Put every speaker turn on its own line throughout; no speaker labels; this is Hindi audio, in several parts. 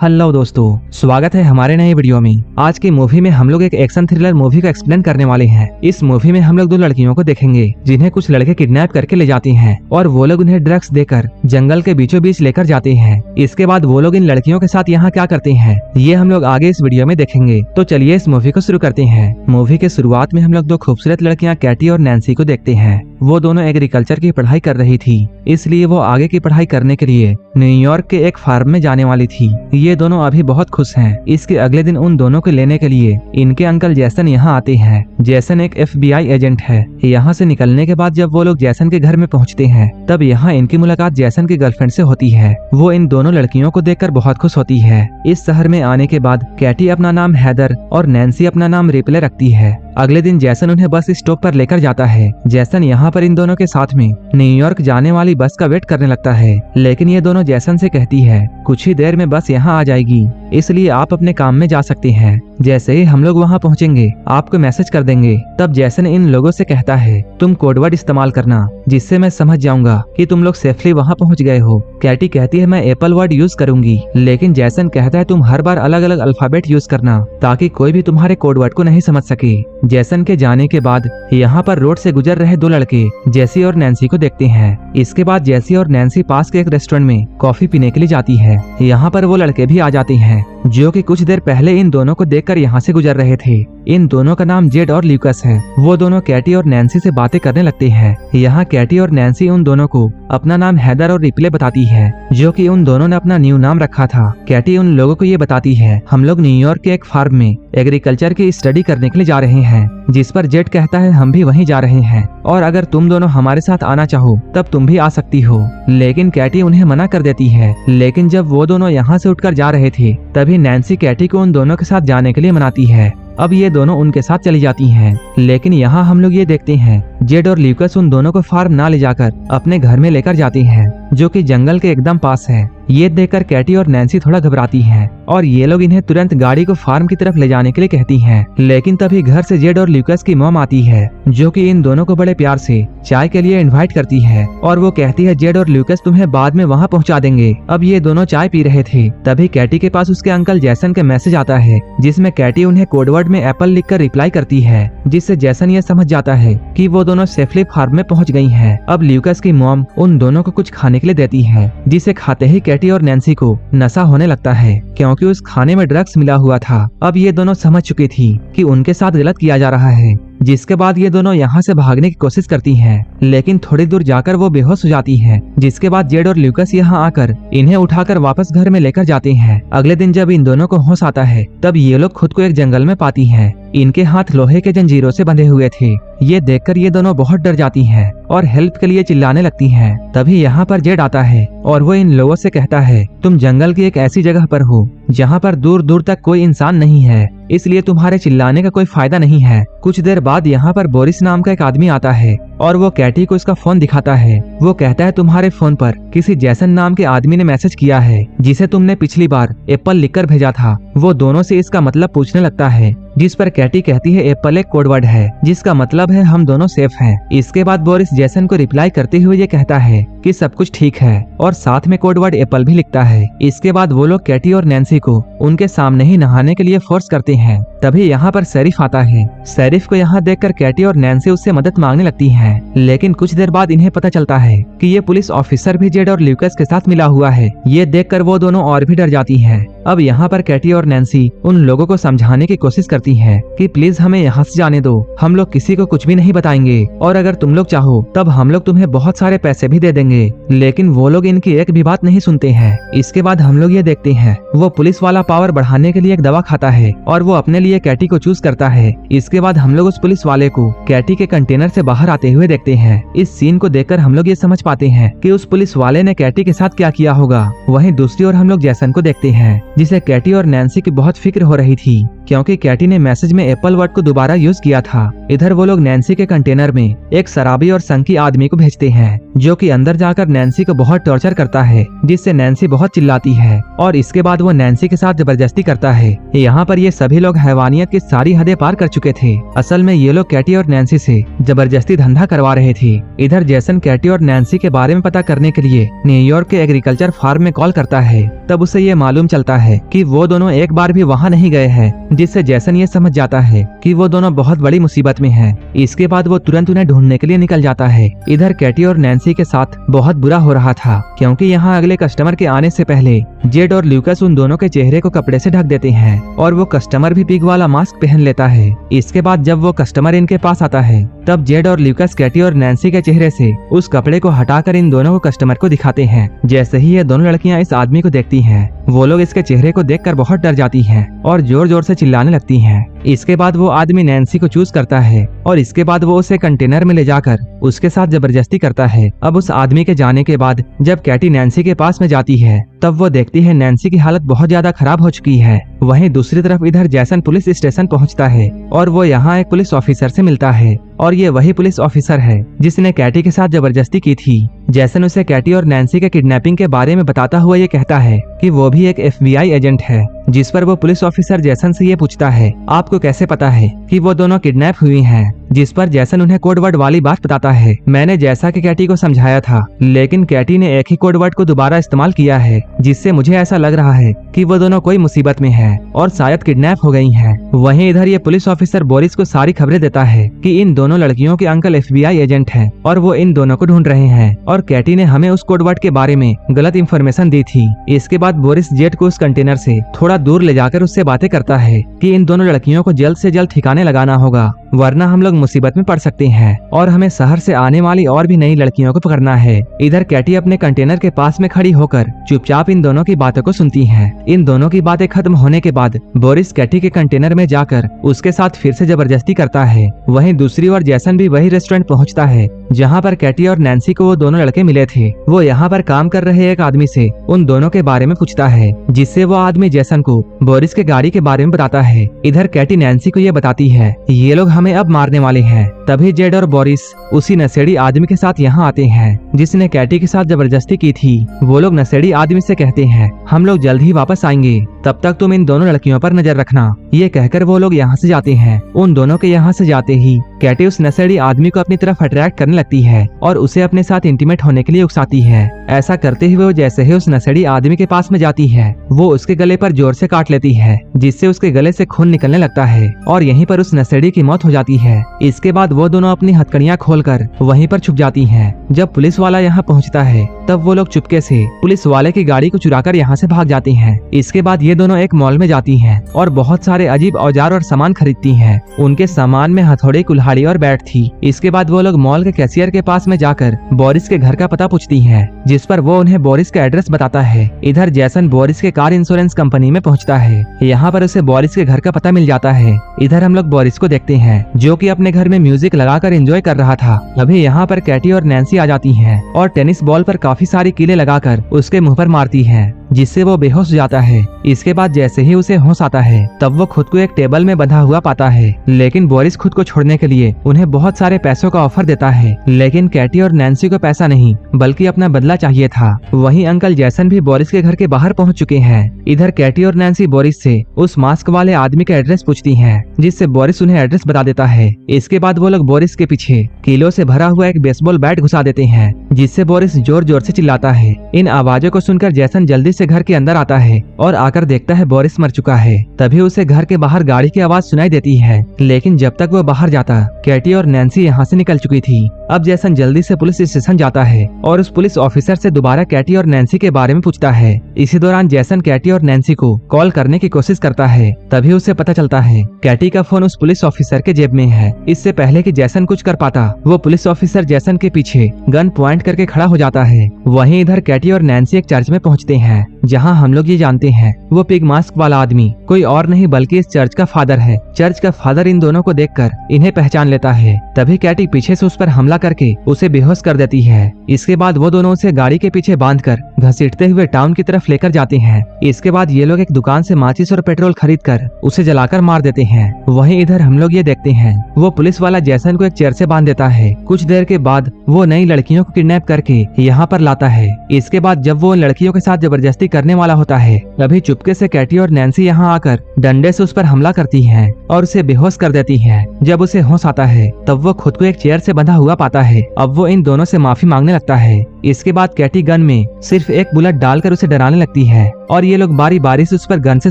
हेलो दोस्तों, स्वागत है हमारे नए वीडियो में। आज की मूवी में हम लोग एक एक्शन थ्रिलर मूवी को एक्सप्लेन करने वाले हैं। इस मूवी में हम लोग दो लड़कियों को देखेंगे जिन्हें कुछ लड़के किडनैप करके ले जाते हैं और वो लोग उन्हें ड्रग्स देकर जंगल के बीचों बीच लेकर जाते हैं। इसके बाद वो लोग इन लड़कियों के साथ यहाँ क्या करते हैं ये हम लोग आगे इस वीडियो में देखेंगे। तो चलिए इस मूवी को शुरू करते हैं। मूवी के शुरुआत में हम लोग दो खूबसूरत लड़कियाँ कैटी और नैन्सी को देखते हैं। वो दोनों एग्रीकल्चर की पढ़ाई कर रही थी, इसलिए वो आगे की पढ़ाई करने के लिए न्यूयॉर्क के एक फार्म में जाने वाली थी। ये दोनों अभी बहुत खुश हैं। इसके अगले दिन उन दोनों को लेने के लिए इनके अंकल जैसन यहाँ आते हैं। जैसन एक FBI एजेंट है। यहाँ से निकलने के बाद जब वो लोग जैसन के घर में पहुँचते हैं तब यहाँ इनकी मुलाकात जैसन की गर्लफ्रेंड से होती है। वो इन दोनों लड़कियों को देखकर बहुत खुश होती है। इस शहर में आने के बाद कैटी अपना नाम हैदर और नैन्सी अपना नाम रिप्ले रखती है। अगले दिन जैसन उन्हें बस स्टॉप पर लेकर जाता है। जैसन यहाँ पर इन दोनों के साथ में न्यूयॉर्क जाने वाली बस का वेट करने लगता है, लेकिन ये दोनों जैसन से कहती है कुछ ही देर में बस यहाँ आ जाएगी, इसलिए आप अपने काम में जा सकते हैं। जैसे ही हम लोग वहाँ पहुँचेंगे आपको मैसेज कर देंगे। तब जैसन इन लोगों से कहता है तुम कोडवर्ड इस्तेमाल करना जिससे मैं समझ जाऊंगा कि तुम लोग सेफली वहाँ पहुँच गए हो। कैटी कहती है मैं एप्पल वर्ड यूज करूंगी, लेकिन जैसन कहता है तुम हर बार अलग अलग अल्फाबेट यूज करना ताकि कोई भी तुम्हारे कोडवर्ड को नहीं समझ सके। जैसन के जाने के बाद यहाँ पर रोड से गुजर रहे दो लड़के जेसी और नैन्सी को देखते हैं। इसके बाद जेसी और नैन्सी पास के एक रेस्टोरेंट में कॉफी पीने के लिए जाती है। यहाँ पर वो लड़के भी आ जाते हैं जो कि कुछ देर पहले इन दोनों को देखकर यहाँ से गुजर रहे थे। इन दोनों का नाम जेड और ल्यूकस है। वो दोनों कैटी और नैन्सी से बातें करने लगते हैं। यहाँ कैटी और नैन्सी उन दोनों को अपना नाम हैदर और रिप्ले बताती है, जो कि उन दोनों ने अपना न्यू नाम रखा था। कैटी उन लोगों को ये बताती है हम लोग न्यूयॉर्क के एक फार्म में एग्रीकल्चर की स्टडी करने के लिए जा रहे हैं, जिस पर जेड कहता है हम भी वहीं जा रहे हैं और अगर तुम दोनों हमारे साथ आना चाहो तब तुम भी आ सकती हो। लेकिन कैटी उन्हें मना कर देती है। लेकिन जब वो दोनों यहाँ से उठकर जा रहे थे तभी नैन्सी कैटी को उन दोनों के साथ जाने के लिए मनाती है। अब ये दोनों उनके साथ चली जाती हैं। लेकिन यहाँ हम लोग ये देखते हैं जेड और ल्यूकस उन दोनों को फार्म ना ले जाकर अपने घर में लेकर जाते हैं, जो कि जंगल के एकदम पास है। ये देखकर कैटी और नैन्सी थोड़ा घबराती हैं और ये लोग इन्हें तुरंत गाड़ी को फार्म की तरफ ले जाने के लिए कहती हैं। लेकिन तभी घर से जेड और ल्यूकस की मॉम आती है, जो कि इन दोनों को बड़े प्यार से चाय के लिए इनवाइट करती है और वो कहती है जेड और ल्यूकस तुम्हें बाद में वहाँ पहुँचा देंगे। अब ये दोनों चाय पी रहे थे तभी कैटी के पास उसके अंकल जैसन का मैसेज आता है, जिसमें कैटी उन्हें कोडवर्ड में एप्पल लिखकर रिप्लाई करती है, जिससे जैसन ये समझ जाता है कि वो दोनों सेफली फार्म में पहुंच गई हैं। अब ल्यूकस की मॉम उन दोनों को कुछ खाने के लिए देती है, जिसे खाते ही कैटी और नैन्सी को नशा होने लगता है क्योंकि उस खाने में ड्रग्स मिला हुआ था। अब ये दोनों समझ चुकी थी कि उनके साथ गलत किया जा रहा है, जिसके बाद ये दोनों यहाँ से भागने की कोशिश करती हैं, लेकिन थोड़ी दूर जाकर वो बेहोश हो जाती हैं। जिसके बाद जेड और ल्यूकस यहाँ आकर इन्हें उठाकर वापस घर में लेकर जाते हैं। अगले दिन जब इन दोनों को होश आता है तब ये लोग खुद को एक जंगल में पाती हैं। इनके हाथ लोहे के जंजीरों से बंधे हुए थे। ये देखकर ये दोनों बहुत डर जाती हैं और हेल्प के लिए चिल्लाने लगती हैं। तभी यहाँ पर जेड आता है और वो इन लोगों से कहता है तुम जंगल की एक ऐसी जगह पर हो जहाँ पर दूर दूर तक कोई इंसान नहीं है, इसलिए तुम्हारे चिल्लाने का कोई फायदा नहीं है। कुछ देर बाद यहाँ पर बोरिस नाम का एक आदमी आता है और वो कैटी को इसका फोन दिखाता है। वो कहता है तुम्हारे फोन पर किसी जैसन नाम के आदमी ने मैसेज किया है, जिसे तुमने पिछली बार एप्पल लिखकर भेजा था। वो दोनों से इसका मतलब पूछने लगता है, जिस पर कैटी कहती है एप्पल एक कोडवर्ड है जिसका मतलब है हम दोनों सेफ हैं। इसके बाद बोरिस जैसन को रिप्लाई करते हुए ये कहता है कि सब कुछ ठीक है और साथ में कोडवर्ड एप्पल भी लिखता है। इसके बाद वो लोग कैटी और नैन्सी को उनके सामने ही नहाने के लिए फोर्स करते हैं। तभी यहाँ पर शेरिफ आता है। शेरिफ को यहाँ देखकर कैटी और नैन्सी उससे मदद मांगने लगती हैं। लेकिन कुछ देर बाद इन्हें पता चलता है कि ये पुलिस ऑफिसर भी जेड और ल्यूकस के साथ मिला हुआ है। ये देखकर वो दोनों और भी डर जाती हैं। अब यहाँ पर कैटी और नैन्सी उन लोगों को समझाने की कोशिश करती हैं कि प्लीज हमें यहाँ से जाने दो, हम लोग किसी को कुछ भी नहीं बताएंगे और अगर तुम लोग चाहो तब हम लोग तुम्हें बहुत सारे पैसे भी दे देंगे। लेकिन वो लोग इनकी एक भी बात नहीं सुनते हैं। इसके बाद हम लोग ये देखते हैं वो पुलिस वाला पावर बढ़ाने के लिए एक दवा खाता है और वो अपने लिए कैटी को चूज करता है। इसके बाद हम लोग उस पुलिस वाले को कैटी के कंटेनर से बाहर आते हुए देखते हैं। इस सीन को देखकर हम लोग ये समझ पाते हैं कि उस पुलिस वाले ने कैटी के साथ क्या किया होगा। वहीं दूसरी ओर हम लोग जैसन को देखते हैं, जिसे कैटी और नैन्सी की बहुत फिक्र हो रही थी क्योंकि कैटी ने मैसेज में एप्पल वर्ड को दोबारा यूज किया था। इधर वो लोग नैन्सी के कंटेनर में एक शराबी और संकी आदमी को भेजते हैं, जो कि अंदर जाकर नैन्सी को बहुत टॉर्चर करता है, जिससे नैन्सी बहुत चिल्लाती है और इसके बाद वो नैन्सी के साथ जबरदस्ती करता है। यहाँ पर ये सभी लोग हैवान हैवानियत की सारी हदें पार कर चुके थे। असल में ये लोग कैटी और नैन्सी से जबरदस्ती धंधा करवा रहे थे। इधर जैसन कैटी और नैन्सी के बारे में पता करने के लिए न्यूयॉर्क के एग्रीकल्चर फार्म में कॉल करता है। तब उसे ये मालूम चलता है कि वो दोनों एक बार भी वहाँ नहीं गए हैं, जिससे जैसन ये समझ जाता है कि वो दोनों बहुत बड़ी मुसीबत में हैं। इसके बाद वो तुरंत उन्हें ढूंढने के लिए निकल जाता है। इधर कैटी और नैन्सी के साथ बहुत बुरा हो रहा था, क्योंकि यहाँ अगले कस्टमर के आने से पहले जेड और ल्यूकस उन दोनों के चेहरे को कपड़े से ढक देते हैं और वो कस्टमर भी पिग वाला मास्क पहन लेता है। इसके बाद जब वो कस्टमर इनके पास आता है, तब जेड और ल्यूकस कैटी और नैन्सी के चेहरे से उस कपड़े को हटाकर इन दोनों को कस्टमर को दिखाते हैं। जैसे ही ये दोनों लड़कियां इस आदमी को देखती हैं, वो लोग इसके चेहरे को देखकर बहुत डर जाती हैं और जोर जोर से चिल्लाने लगती हैं। इसके बाद वो आदमी नैन्सी को चूज करता है और इसके बाद वो उसे कंटेनर में ले जाकर उसके साथ जबरदस्ती करता है। अब उस आदमी के जाने के बाद जब कैटी नैन्सी के पास में जाती है, तब वो देखती है नैन्सी की हालत बहुत ज्यादा खराब हो चुकी है। वहीं दूसरी तरफ इधर जैसन पुलिस स्टेशन पहुंचता है और वो यहाँ एक पुलिस ऑफिसर से मिलता है और ये वही पुलिस ऑफिसर है जिसने कैटी के साथ जबरदस्ती की थी। जैसन उसे कैटी और नैन्सी के किडनैपिंग के बारे में बताता हुआ ये कहता है कि वो भी एक FBI एजेंट है, जिस पर वो पुलिस ऑफिसर जैसन से ये पूछता है, आपको कैसे पता है कि वो दोनों किडनैप हुई हैं? जिस पर जैसन उन्हें कोड वर्ड वाली बात बताता है, मैंने जैसा कि कैटी को समझाया था, लेकिन कैटी ने एक ही कोड वर्ड को दोबारा इस्तेमाल किया है, जिससे मुझे ऐसा लग रहा है कि वो दोनों कोई मुसीबत में हैं और शायद किडनैप हो गई हैं। वहीं इधर ये पुलिस ऑफिसर बोरिस को सारी खबरें देता है कि इन दोनों लड़कियों के अंकल FBI एजेंट हैं और वो इन दोनों को ढूंढ रहे हैं और कैटी ने हमें उस कोड वर्ड के बारे में गलत इन्फॉर्मेशन दी थी। इसके बाद बोरिस जेट को उस कंटेनर से थोड़ा दूर ले जाकर उससे बातें करता है कि इन दोनों लड़कियों को जल्द से जल्द ठिकाने लगाना होगा, वरना हम लोग मुसीबत में पड़ सकते हैं और हमें शहर से आने वाली और भी नई लड़कियों को पकड़ना है। इधर कैटी अपने कंटेनर के पास में खड़ी होकर चुपचाप इन दोनों की बातों को सुनती है। इन दोनों की बातें खत्म होने के बाद बोरिस कैटी के कंटेनर में जाकर उसके साथ फिर से जबरदस्ती करता है। वहीं दूसरी ओर जैसन भी वही रेस्टोरेंट पहुंचता है जहां पर कैटी और नैन्सी को वो दोनों लड़के मिले थे। वो यहाँ पर काम कर रहे एक आदमी से उन दोनों के बारे में पूछता है, जिससे वो आदमी जैसन को बोरिस के गाड़ी के बारे में बताता है। इधर कैटी नैन्सी को ये बताती है, ये लोग हमें अब मारने वाले हैं। तभी जेड और बोरिस उसी नशेड़ी आदमी के साथ यहाँ आते हैं जिसने कैटी के साथ जबरदस्ती की थी। वो लोग नशेड़ी आदमी से कहते हैं, हम लोग जल्द ही वापस आएंगे, तब तक तुम इन दोनों लड़कियों पर नजर रखना। ये कहकर वो लोग यहाँ से जाते हैं। उन दोनों के यहाँ से जाते ही कैटी उस नशेड़ी आदमी को अपनी तरफ अट्रैक्ट करने लगती है और उसे अपने साथ इंटीमेट होने के लिए उकसाती है। ऐसा करते हुए वो जैसे ही उस नशेड़ी आदमी के पास में जाती है, वो उसके गले पर जोर से काट लेती है, जिससे उसके गले से खून निकलने लगता है और यहीं पर उस नशेड़ी की मौत हो जाती है। इसके बाद वो दोनों अपनी हथकड़ियां खोलकर वहीं पर छुप जाती हैं। जब पुलिस वाला यहाँ पहुँचता है, तब वो लोग चुपके से पुलिस वाले की गाड़ी को चुराकर यहाँ से भाग जाती हैं। इसके बाद ये दोनों एक मॉल में जाती हैं और बहुत सारे अजीब औजार और सामान खरीदती हैं। उनके सामान में हथौड़ी, कुल्हाड़ी और बैट थी। इसके बाद वो लोग मॉल के कैशियर के पास में जाकर बोरिस के घर का पता पूछती हैं, जिस पर वो उन्हें बोरिस का एड्रेस बताता है। इधर जैसन बोरिस के कार इंश्योरेंस कंपनी में पहुंचता है। यहाँ पर उसे बोरिस के घर का पता मिल जाता है। इधर हम लोग बोरिस को देखते हैं, जो कि अपने घर में म्यूजिक लगाकर एंजॉय कर रहा था। अभी यहाँ पर कैटी और नैन्सी आ जाती हैं और टेनिस बॉल पर काफी सारी कीलें लगाकर उसके मुंह पर मारती हैं, जिससे वो बेहोश हो जाता है। इसके बाद जैसे ही उसे होश आता है, तब वो खुद को एक टेबल में बंधा हुआ पाता है। लेकिन बोरिस खुद को छोड़ने के लिए उन्हें बहुत सारे पैसों का ऑफर देता है, लेकिन कैटी और नैन्सी को पैसा नहीं बल्कि अपना बदला चाहिए था। वहीं अंकल जैसन भी बोरिस के घर के बाहर पहुंच चुके हैं। इधर कैटी और नैन्सी बोरिस से उस मास्क वाले आदमी का एड्रेस पूछती हैं, जिससे बोरिस उन्हें एड्रेस बता देता है। इसके बाद वो लोग बोरिस के पीछे किलो से भरा हुआ एक बेसबॉल बैट घुसा देते हैं, जिससे बोरिस जोर जोर से चिल्लाता है। इन आवाजों को सुनकर जैसन जल्दी से घर के अंदर आता है और आकर देखता है बोरिस मर चुका है। तभी उसे घर के बाहर गाड़ी की आवाज सुनाई देती है, लेकिन जब तक वो बाहर जाता, कैटी और नैन्सी यहाँ से निकल चुकी थी। अब जैसन जल्दी से पुलिस स्टेशन जाता है और उस पुलिस ऑफिसर से दोबारा कैटी और नैन्सी के बारे में पूछता है। इसी दौरान जैसन कैटी और नैन्सी को कॉल करने की कोशिश करता है। तभी उसे पता चलता है कैटी का फोन उस पुलिस ऑफिसर के जेब में है। इससे पहले कि जैसन कुछ कर पाता, वो पुलिस ऑफिसर जैसन के पीछे गन पॉइंट करके खड़ा हो जाता है। वहीं इधर कैटी और नैन्सी एक चर्च में पहुंचते हैं, जहां हम लोग ये जानते हैं वो पिग मास्क वाला आदमी कोई और नहीं बल्कि इस चर्च का फादर है। चर्च का फादर इन दोनों को देखकर इन्हें पहचान लेता है। तभी कैटी पीछे से उस पर हमला करके उसे बेहोश कर देती है। इसके बाद वो दोनों उसे गाड़ी के पीछे बांधकर घसीटते हुए टाउन की तरफ लेकर जाते हैं। इसके बाद ये लोग एक दुकान से माचिस और पेट्रोल खरीदकर उसे जलाकर मार देते हैं। वहीं इधर हम लोग ये देखते हैं वो पुलिस वाला जैसन को एक चेयर से बांध देता है। कुछ देर के बाद वो नई लड़कियों को किडनैप करके यहाँ पर लाता है। इसके बाद जब वो उन लड़कियों के साथ जबरदस्ती जबरदस्ती करने वाला होता है। तभी चुपके से कैटी और नैन्सी यहाँ आकर डंडे से उस पर हमला करती हैं और उसे बेहोश कर देती हैं। जब उसे होश आता है तब वो खुद को एक चेयर से बंधा हुआ पाता है। अब वो इन दोनों से माफी मांगने लगता है। इसके बाद कैटी गन में सिर्फ एक बुलेट डालकर उसे डराने लगती है और ये लोग बारी बारी से उस पर गन से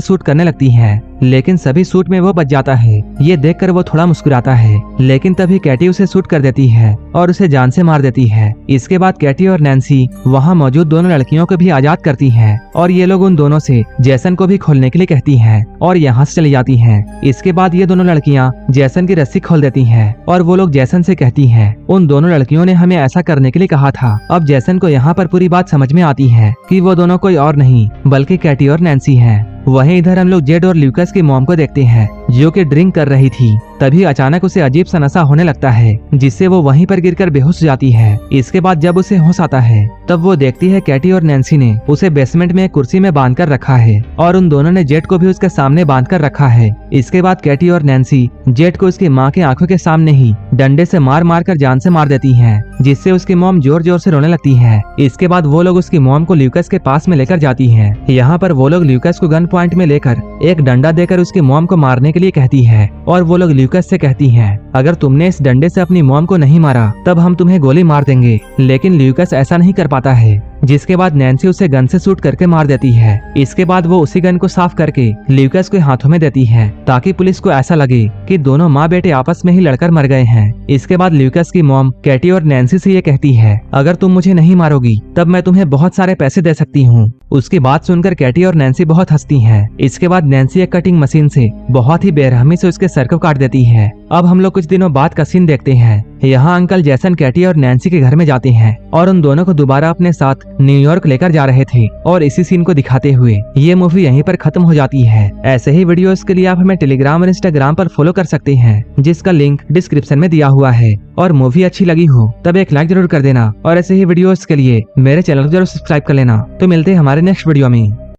शूट करने लगती हैं, लेकिन सभी शूट में वो बच जाता है। ये देखकर वो थोड़ा मुस्कुराता है, लेकिन तभी कैटी उसे शूट कर देती है और उसे जान से मार देती है। इसके बाद कैटी और नैन्सी वहाँ मौजूद दोनों लड़कियों को भी आजाद करती हैं और ये लोग उन दोनों से जैसन को भी खोलने के लिए कहती हैं और यहाँ से चली जाती हैं। इसके बाद ये दोनों लड़कियाँ जैसन की रस्सी खोल देती हैं और वो लोग जैसन से कहती हैं, उन दोनों लड़कियों ने हमें ऐसा करने के लिए कहा था। अब जैसन को यहाँ पर पूरी बात समझ में आती है कि वो दोनों कोई और नहीं बल्कि कैटी और नैन्सी हैं। वहीं इधर हम लोग जेड और ल्यूकस की मॉम को देखते हैं जो कि ड्रिंक कर रही थी। तभी अचानक उसे अजीब सा नशा होने लगता है जिससे वो वहीं पर गिरकर बेहोश हो जाती है। इसके बाद जब उसे होश आता है तब वो देखती है कैटी और नैन्सी ने उसे बेसमेंट में एक कुर्सी में बांध कर रखा है और उन दोनों ने जेड को भी उसके सामने बांध कर रखा है। इसके बाद कैटी और नैन्सी जेड को उसकी माँ की आंखों के सामने ही डंडे से मार मार कर जान से मार देती है, जिससे उसकी मॉम जोर जोर से रोने लगती है। इसके बाद वो लोग उसकी मॉम को ल्यूकस के पास में लेकर जाती है। यहाँ पर वो लोग ल्यूकस को गन पॉइंट में लेकर एक डंडा देकर उसकी मॉम को मारने के लिए कहती है और वो लोग ल्यूकस से कहती हैं, अगर तुमने इस डंडे से अपनी मॉम को नहीं मारा तब हम तुम्हें गोली मार देंगे। लेकिन ल्यूकस ऐसा नहीं कर पाता है, जिसके बाद नैन्सी उसे गन से शूट करके मार देती है। इसके बाद वो उसी गन को साफ करके ल्यूकस के हाथों में देती है ताकि पुलिस को ऐसा लगे कि दोनों माँ बेटे आपस में ही लड़कर मर गए हैं। इसके बाद ल्यूकस की मॉम कैटी और नैन्सी से ये कहती है, अगर तुम मुझे नहीं मारोगी तब मैं तुम्हें बहुत सारे पैसे दे सकती हूँ। उसकी बात सुनकर कैटी और नैन्सी बहुत हंसती हैं। इसके बाद नैन्सी एक कटिंग मशीन से बहुत ही बेरहमी से उसके सर को काट देती है। अब हम लोग कुछ दिनों बाद का सीन देखते हैं। यहाँ अंकल जैसन कैटी और नैन्सी के घर में जाते हैं और उन दोनों को दोबारा अपने साथ न्यूयॉर्क लेकर जा रहे थे और इसी सीन को दिखाते हुए ये मूवी यहीं पर खत्म हो जाती है। ऐसे ही वीडियोस के लिए आप हमें टेलीग्राम और इंस्टाग्राम पर फॉलो कर सकते हैं, जिसका लिंक डिस्क्रिप्शन में दिया हुआ है। और मूवी अच्छी लगी हो तब एक लाइक जरूर कर देना और ऐसे ही वीडियोस के लिए मेरे चैनल को जरूर सब्सक्राइब कर लेना। तो मिलते हैं हमारे नेक्स्ट वीडियो में।